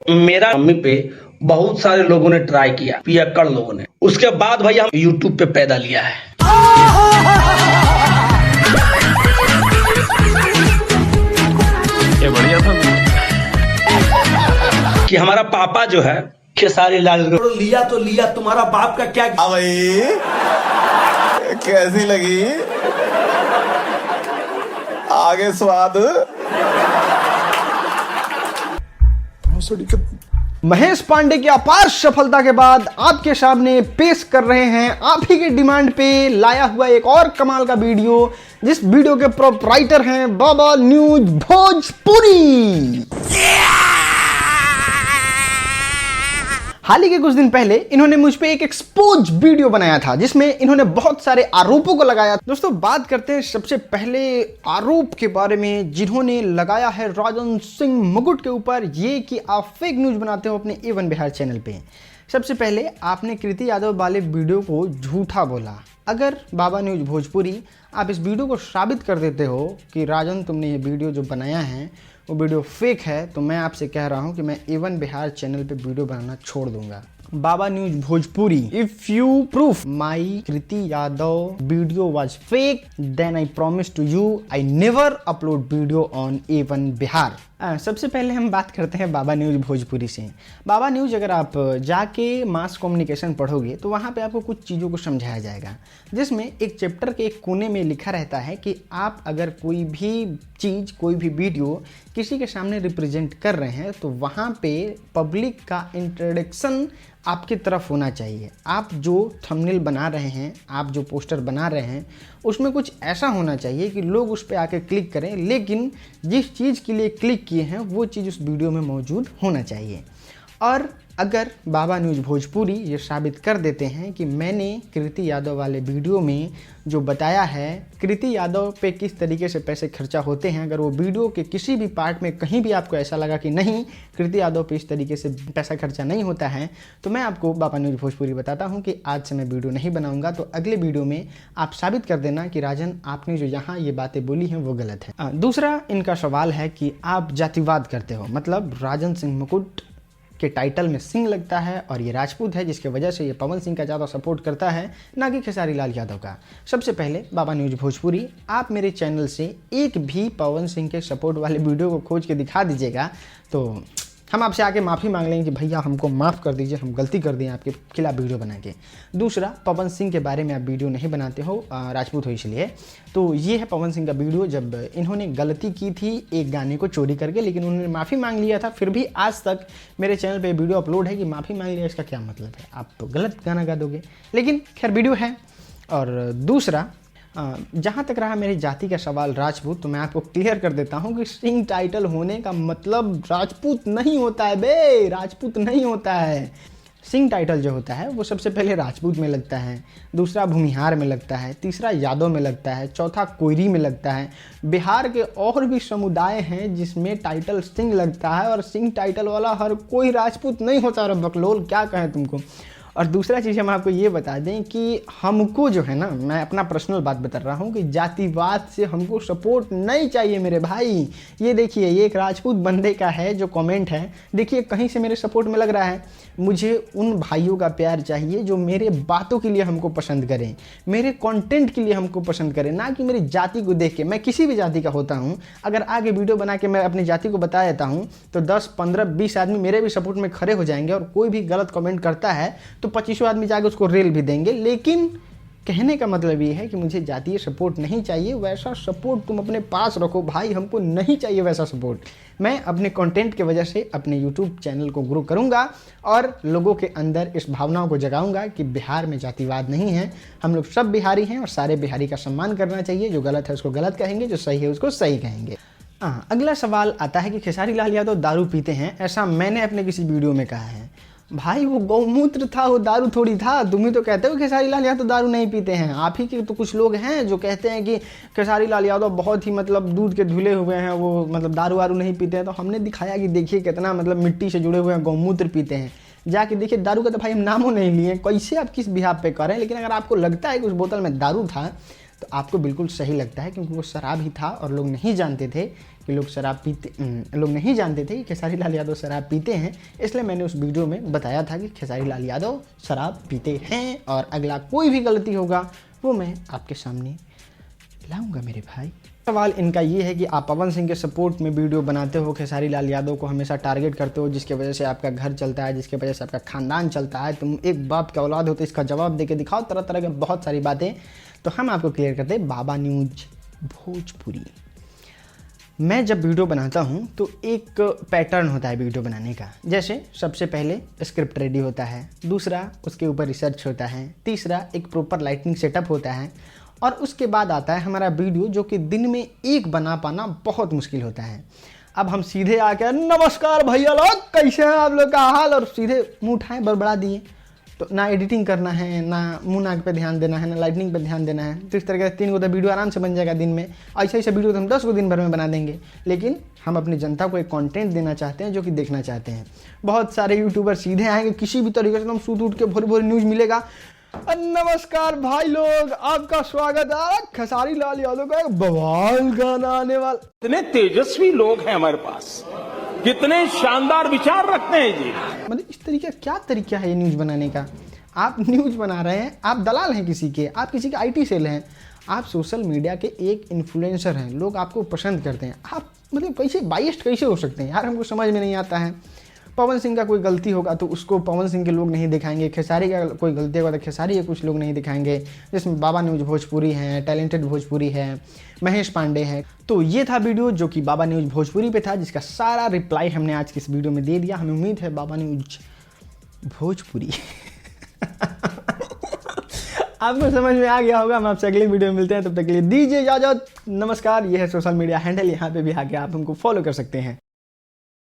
मेरा मम्मी पे बहुत सारे लोगों ने ट्राई किया, पियक्कड़ लोगों ने। उसके बाद भाई हम यूट्यूब पे पैदा लिया है। ये बढ़िया था कि हमारा पापा जो है खेसारी लाल लिया तो लिया, तुम्हारा बाप का क्या। भाई कैसी लगी आगे स्वाद। महेश पांडे की अपार सफलता के बाद आपके सामने पेश कर रहे हैं आप ही के डिमांड पे लाया हुआ एक और कमाल का वीडियो, जिस वीडियो के प्रोपराइटर हैं बाबा न्यूज भोजपुरी। हाल ही के कुछ दिन पहले इन्होंने मुझ पे एक एक्सपोज वीडियो बनाया था, जिसमें इन्होंने बहुत सारे आरोपों को लगाया। दोस्तों बात करते हैं सबसे पहले आरोप के बारे में जिन्होंने लगाया है राजन सिंह मुकुट के ऊपर, ये कि आप फेक न्यूज बनाते हो अपने A1 बिहार चैनल पे। सबसे पहले आपने कृति यादव वाले वीडियो को झूठा बोला। अगर बाबा न्यूज भोजपुरी आप इस वीडियो को साबित कर देते हो कि राजन तुमने ये वीडियो जो बनाया है वो वीडियो फेक है, तो मैं आपसे कह रहा हूं कि मैं A1 बिहार चैनल पे वीडियो बनाना छोड़ दूंगा। Baba news Bhojpuri, if you proof my Kriti Yadav video was fake then I promise to you I never upload video on A1 Bihar. सबसे पहले हम बात करते हैं बाबा न्यूज भोजपुरी से। बाबा न्यूज अगर आप जाके मास कम्युनिकेशन पढ़ोगे तो वहाँ पे आपको कुछ चीज़ों को समझाया जाएगा, जिसमें एक चैप्टर के एक कोने में लिखा रहता है कि आप अगर कोई भी चीज़, कोई भी वीडियो किसी के सामने रिप्रेजेंट कर रहे हैं तो वहाँ पे पब्लिक का इंट्रोडक्शन आपकी तरफ होना चाहिए। आप जो थंबनेल बना रहे हैं, आप जो पोस्टर बना रहे हैं, उसमें कुछ ऐसा होना चाहिए कि लोग उस पर आके क्लिक करें, लेकिन जिस चीज़ के लिए क्लिक किए हैं वो चीज़ उस वीडियो में मौजूद होना चाहिए। और अगर बाबा न्यूज भोजपुरी ये साबित कर देते हैं कि मैंने कृति यादव वाले वीडियो में जो बताया है कृति यादव पे किस तरीके से पैसे खर्चा होते हैं, अगर वो वीडियो के किसी भी पार्ट में कहीं भी आपको ऐसा लगा कि नहीं कृति यादव पे इस तरीके से पैसा खर्चा नहीं होता है, तो मैं आपको बाबा न्यूज भोजपुरी बताता हूं कि आज से मैं वीडियो नहीं बनाऊंगा। तो अगले वीडियो में आप साबित कर देना कि राजन आपने जो यहाँ ये बातें बोली हैं वो गलत है। दूसरा इनका सवाल है कि आप जातिवाद करते हो, मतलब राजन सिंह मुकुट के टाइटल में सिंह लगता है और ये राजपूत है, जिसके वजह से ये पवन सिंह का ज़्यादा सपोर्ट करता है ना कि खेसारी लाल यादव का। सबसे पहले बाबा न्यूज भोजपुरी आप मेरे चैनल से एक भी पवन सिंह के सपोर्ट वाले वीडियो को खोज के दिखा दीजिएगा तो हम आपसे आके माफ़ी मांग लेंगे कि भैया हमको माफ़ कर दीजिए, हम गलती कर दिए आपके खिलाफ वीडियो बना के। दूसरा, पवन सिंह के बारे में आप वीडियो नहीं बनाते हो, राजपूत हो इसलिए। तो ये है पवन सिंह का वीडियो जब इन्होंने गलती की थी एक गाने को चोरी करके, लेकिन उन्होंने माफ़ी मांग लिया था, फिर भी आज तक मेरे चैनल पर वीडियो अपलोड है कि माफ़ी मांग लिया। इसका क्या मतलब है? आप तो गलत गाना गा दोगे, लेकिन खैर वीडियो है। और दूसरा, जहाँ तक रहा मेरी जाति का सवाल राजपूत, तो मैं आपको क्लियर कर देता हूँ कि सिंह टाइटल होने का मतलब राजपूत नहीं होता है बे, राजपूत नहीं होता है। सिंह टाइटल जो होता है वो सबसे पहले राजपूत में लगता है, दूसरा भूमिहार में लगता है, तीसरा यादव में लगता है, चौथा कोयरी में लगता है। बिहार के और भी समुदाय हैं जिसमें टाइटल सिंह लगता है, और सिंह टाइटल वाला हर कोई राजपूत नहीं होता। और बकलोल क्या कहें तुमको। और दूसरा चीज़ हम आपको ये बता दें कि हमको जो है ना, मैं अपना पर्सनल बात बता रहा हूँ कि जातिवाद से हमको सपोर्ट नहीं चाहिए मेरे भाई। ये देखिए, ये एक राजपूत बंदे का है जो कमेंट है, देखिए कहीं से मेरे सपोर्ट में लग रहा है। मुझे उन भाइयों का प्यार चाहिए जो मेरे बातों के लिए हमको पसंद करें, मेरे कंटेंट के लिए हमको पसंद करें, ना कि मेरी जाति को देख के। मैं किसी भी जाति का होता हूँ, अगर आगे वीडियो बना के मैं अपनी जाति को बता देता हूँ तो 10, 15, 20 आदमी मेरे भी सपोर्ट में खड़े हो जाएंगे, और कोई भी गलत कमेंट करता है तो 25 आदमी जाके उसको रेल भी देंगे। लेकिन कहने का मतलब ये है कि मुझे जातीय सपोर्ट नहीं चाहिए। वैसा सपोर्ट तुम अपने पास रखो भाई, हमको नहीं चाहिए वैसा सपोर्ट। मैं अपने कंटेंट की वजह से अपने YouTube चैनल को ग्रो करूंगा और लोगों के अंदर इस भावनाओं को जगाऊंगा कि बिहार में जातिवाद नहीं है, हम लोग सब बिहारी हैं और सारे बिहारी का सम्मान करना चाहिए। जो गलत है उसको गलत कहेंगे, जो सही है उसको सही कहेंगे। अगला सवाल आता है कि खेसारी लाल यादव दारू पीते हैं, ऐसा मैंने अपने किसी वीडियो में कहा है। भाई वो गौमूत्र था, वो दारू थोड़ी था। तुम ही तो कहते हो खेसारी लाल यादव दारू नहीं पीते हैं। आप ही के तो कुछ लोग हैं जो कहते हैं कि खेसारी लाल यादव बहुत ही मतलब दूध के धुले हुए हैं, वो मतलब दारू वारू नहीं पीते हैं। तो हमने दिखाया कि देखिए कितना मतलब मिट्टी से जुड़े हुए हैं, गौमूत्र पीते हैं। जाके देखिए, दारू का तो भाई हम नामों नहीं लिए, कैसे आप किस बिहार पे कर रहे हैं। लेकिन अगर आपको लगता है कि उस बोतल में दारू था तो आपको बिल्कुल सही लगता है, क्योंकि वो शराब ही था और लोग नहीं जानते थे कि लोग नहीं जानते थे कि खेसारी लाल यादव शराब पीते हैं। इसलिए मैंने उस वीडियो में बताया था कि खेसारी लाल यादव शराब पीते हैं, और अगला कोई भी गलती होगा वो मैं आपके सामने लाऊंगा मेरे भाई। सवाल इनका ये है कि आप पवन सिंह के सपोर्ट में वीडियो बनाते हो, खेसारी लाल यादव को हमेशा टारगेट करते हो, जिसकी वजह से आपका घर चलता है, जिसकी वजह से आपका खानदान चलता है, तुम एक बाप का औलाद हो तो इसका जवाब दे के दिखाओ, तरह तरह के बहुत सारी बातें। तो हम आपको क्लियर करते हैं बाबा न्यूज भोजपुरी। मैं जब वीडियो बनाता हूँ तो एक पैटर्न होता है वीडियो बनाने का। जैसे सबसे पहले स्क्रिप्ट रेडी होता है, दूसरा उसके ऊपर रिसर्च होता है, तीसरा एक प्रॉपर लाइटिंग सेटअप होता है, और उसके बाद आता है हमारा वीडियो, जो कि दिन में एक बना पाना बहुत मुश्किल होता है। अब हम सीधे आकर नमस्कार भैया लोग, कैसे हैं आप लोग का हाल, और सीधे मुँह उठाए बड़बड़ा दिए, तो ना एडिटिंग करना है, ना मुँह नाक पे ध्यान देना है, ना लाइटनिंग पे ध्यान देना है। तो इस तरह के 3 गो तो वीडियो आराम से बन जाएगा दिन में। ऐसे वीडियो तो हम 10 गो दिन भर में बना देंगे, लेकिन हम अपनी जनता को एक कंटेंट देना चाहते हैं जो कि देखना चाहते हैं। बहुत सारे यूट्यूबर सीधे आएंगे, किसी भी तरीके से हम सूट उठ के भोरी भोरी न्यूज़ मिलेगा, नमस्कार भाई लोग, आपका स्वागत है, खेसारी लाल यादव का एक बवाल गाना आने वाला। कितने तेजस्वी लोग हैं हमारे पास, कितने शानदार विचार रखते हैं जी। मतलब इस तरीके क्या तरीका है ये न्यूज़ बनाने का? आप न्यूज़ बना रहे हैं, आप दलाल हैं किसी के, आप किसी के IT सेल हैं, आप सोशल मीडिया के एक इन्फ्लुएंसर हैं, लोग आपको पसंद करते हैं, आप मतलब कैसे बाइस्ड कैसे हो सकते हैं यार? हमको समझ में नहीं आता है। पवन सिंह का कोई गलती होगा तो उसको पवन सिंह के लोग नहीं दिखाएंगे, खेसारी का कोई गलती होगा तो खेसारी के कुछ लोग नहीं दिखाएंगे, जिसमें बाबा न्यूज़ भोजपुरी है, टैलेंटेड भोजपुरी है, महेश पांडे है। तो ये था वीडियो जो कि बाबा न्यूज़ भोजपुरी पे था, जिसका सारा रिप्लाई हमने आज की इस वीडियो में दे दिया। हमें उम्मीद है बाबा न्यूज़ भोजपुरी आपको समझ में आ गया होगा। हम आपसे अगली वीडियो में मिलते हैं, तब तक के लिए दीजिए इजाजत, नमस्कार। ये है सोशल मीडिया हैंडल, यहाँ पे भी आके आप हमको फॉलो कर सकते हैं।